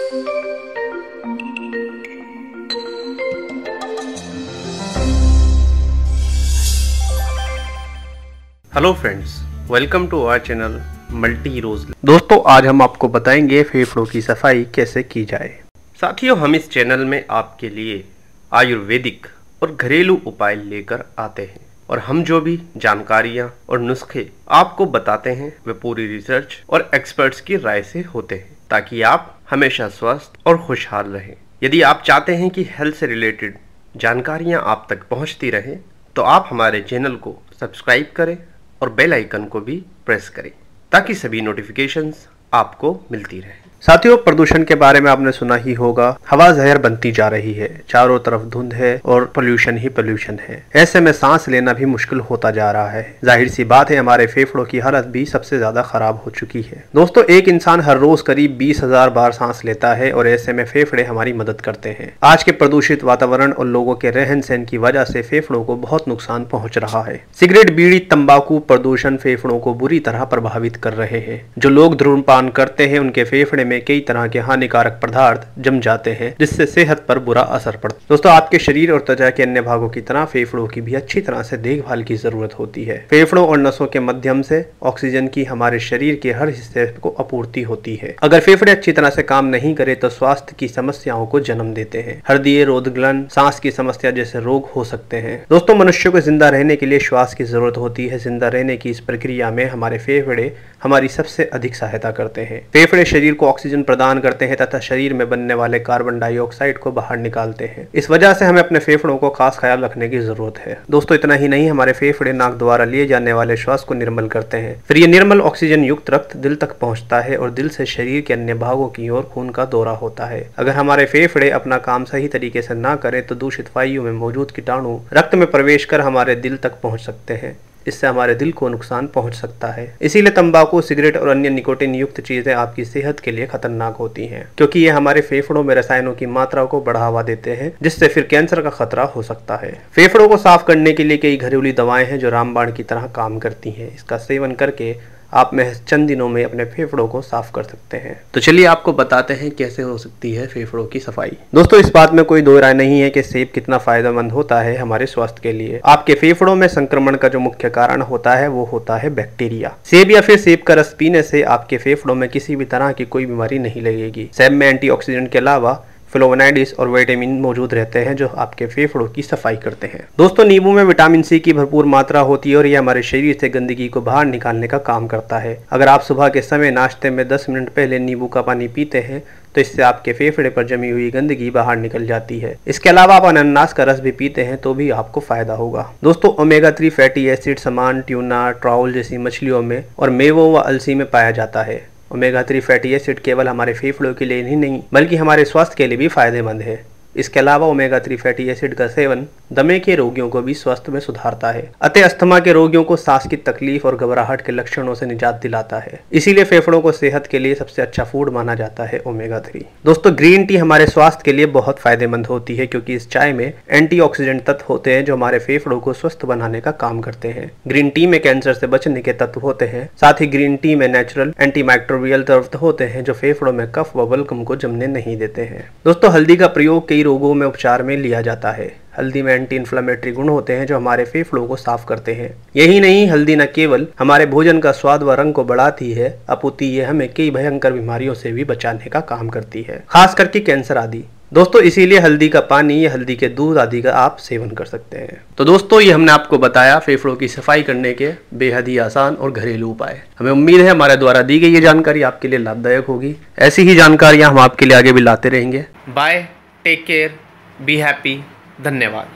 Hello friends, welcome to our channel multi rose. दोस्तों, आज हम आपको बताएंगे फेफड़ों की सफाई कैसे की जाए। साथियों, हम इस चैनल में आपके लिए आयुर्वेदिक और घरेलू उपाय लेकर आते हैं और हम जो भी जानकारियां और नुस्खे आपको बताते हैं वे पूरी रिसर्च और एक्सपर्ट्स की राय से होते हैं, ताकि आप हमेशा स्वस्थ और खुशहाल रहें। यदि आप चाहते हैं कि हेल्थ से रिलेटेड जानकारियां आप तक पहुंचती रहें, तो आप हमारे चैनल को सब्सक्राइब करें और बेल आइकन को भी प्रेस करें, ताकि सभी नोटिफिकेशंस आपको मिलती रहे। साथियों, प्रदूषण के बारे में आपने सुना ही होगा। हवा जहर बनती जा रही है, चारों तरफ धुंध है और पोल्यूशन ही पोल्यूशन है। ऐसे में सांस लेना भी मुश्किल होता जा रहा है। जाहिर सी बात है, हमारे फेफड़ों की हालत भी सबसे ज्यादा खराब हो चुकी है। दोस्तों, एक इंसान हर रोज करीब 20,000 बार सांस लेता है और ऐसे में फेफड़े हमारी मदद करते हैं। आज के प्रदूषित वातावरण और लोगों के रहन सहन की वजह से फेफड़ों को बहुत नुकसान पहुंच रहा है। सिगरेट, बीड़ी, तंबाकू प्रदूषण फेफड़ों को बुरी तरह प्रभावित कर रहे हैं। जो लोग धूम्रपान करते हैं, उनके फेफड़े में कई तरह के हानिकारक पदार्थ जम जाते हैं, जिससे सेहत पर बुरा असर पड़ता है। दोस्तों, आपके शरीर और त्वचा के अन्य भागों की तरह फेफड़ों की भी अच्छी तरह से देखभाल की जरूरत होती है। फेफड़ों और नसों के माध्यम से ऑक्सीजन की हमारे शरीर के हर हिस्से को आपूर्ति होती है। अगर फेफड़े अच्छी तरह से काम नहीं करे तो स्वास्थ्य की समस्याओं को जन्म देते हैं। हृदय रोग, गलन, सांस की समस्या जैसे रोग हो सकते हैं। दोस्तों, मनुष्य को जिंदा रहने के लिए श्वास की जरूरत होती है। जिंदा रहने की इस प्रक्रिया में हमारे फेफड़े हमारी सबसे अधिक सहायता करते हैं। फेफड़े शरीर को ऑक्सीजन प्रदान करते हैं तथा शरीर में बनने वाले कार्बन डाइऑक्साइड को बाहर निकालते हैं। इस वजह से हमें अपने फेफड़ों को खास ख्याल रखने की जरूरत है। दोस्तों, इतना ही नहीं, हमारे फेफड़े नाक द्वारा लिए जाने वाले श्वास को निर्मल करते हैं। फिर ये निर्मल ऑक्सीजन युक्त रक्त दिल तक पहुंचता है और दिल से शरीर के अन्य भागों की ओर खून का दौरा होता है। अगर हमारे फेफड़े अपना काम सही तरीके से ना करें तो दूषित वायु में मौजूद कीटाणु रक्त में प्रवेश कर हमारे दिल तक पहुंच सकते हैं। इससे हमारे दिल को नुकसान पहुंच सकता है। इसीलिए तंबाकू, सिगरेट और अन्य निकोटीन युक्त चीजें आपकी सेहत के लिए खतरनाक होती हैं, क्योंकि ये हमारे फेफड़ों में रसायनों की मात्रा को बढ़ावा देते हैं, जिससे फिर कैंसर का खतरा हो सकता है। फेफड़ों को साफ करने के लिए कई घरेलू दवाएं हैं जो रामबाण की तरह काम करती हैं। इसका सेवन करके आप महज चंद दिनों में अपने फेफड़ों को साफ कर सकते हैं। तो चलिए आपको बताते हैं कैसे हो सकती है फेफड़ों की सफाई। दोस्तों, इस बात में कोई दो राय नहीं है कि सेब कितना फायदेमंद होता है हमारे स्वास्थ्य के लिए। आपके फेफड़ों में संक्रमण का जो मुख्य कारण होता है वो होता है बैक्टीरिया। सेब या फिर सेब का रस पीने से आपके फेफड़ों में किसी भी तरह की कोई बीमारी नहीं लगेगी। सेब में एंटीऑक्सीडेंट के अलावा फ्लोवोनाइड्स और विटामिन मौजूद रहते हैं जो आपके फेफड़ों की सफाई करते हैं। दोस्तों, नींबू में विटामिन सी की भरपूर मात्रा होती है और यह हमारे शरीर से गंदगी को बाहर निकालने का काम करता है। अगर आप सुबह के समय नाश्ते में 10 मिनट पहले नींबू का पानी पीते हैं तो इससे आपके फेफड़े पर जमी हुई गंदगी बाहर निकल जाती है। इसके अलावा आप अनानास का रस भी पीते हैं तो भी आपको फायदा होगा। दोस्तों, ओमेगा 3 फैटी एसिड सामान ट्यूना, ट्राउल जैसी मछलियों में और मेवों व अलसी में पाया जाता है। ओमेगा 3 फैटी एसिड केवल हमारे फेफड़ों के लिए ही नहीं बल्कि हमारे स्वास्थ्य के लिए भी फायदेमंद है। इसके अलावा ओमेगा 3 फैटी एसिड का सेवन दमे के रोगियों को भी स्वास्थ्य में सुधारता है। अतः अस्थमा के रोगियों को सांस की तकलीफ और घबराहट के लक्षणों से निजात दिलाता है। इसीलिए फेफड़ों को सेहत के लिए सबसे अच्छा फूड माना जाता है ओमेगा 3। दोस्तों, ग्रीन टी हमारे स्वास्थ्य के लिए बहुत फायदेमंद होती है, क्योंकि इस चाय में एंटीऑक्सीडेंट तत्व होते हैं जो हमारे फेफड़ों को स्वस्थ बनाने का काम करते हैं। ग्रीन टी में कैंसर से बचने के तत्व होते हैं। साथ ही ग्रीन टी में नेचुरल एंटीमाइक्रोबियल तत्व होते हैं जो फेफड़ों में कफ व बलगम को जमने नहीं देते हैं। दोस्तों, हल्दी का प्रयोग कई रोगों में उपचार में लिया जाता है। हल्दी में एंटी इन्फ्लेमेटरी गुण होते हैं जो हमारे फेफड़ों को साफ करते हैं। यही नहीं, हल्दी न केवल हमारे भोजन का स्वाद व रंग को बढ़ाती है, अपितु ये हमें कई भयंकर बीमारियों से भी बचाने का काम करती है, खास करके कैंसर आदि। दोस्तों, इसीलिए हल्दी का पानी या हल्दी के दूध आदि का आप सेवन कर सकते हैं। तो दोस्तों, ये हमने आपको बताया फेफड़ों की सफाई करने के बेहद ही आसान और घरेलू उपाय। हमें उम्मीद है हमारे द्वारा दी गई ये जानकारी आपके लिए लाभदायक होगी। ऐसी ही जानकारियां हम आपके लिए आगे भी लाते रहेंगे। Bye, take care, be happy, धन्यवाद।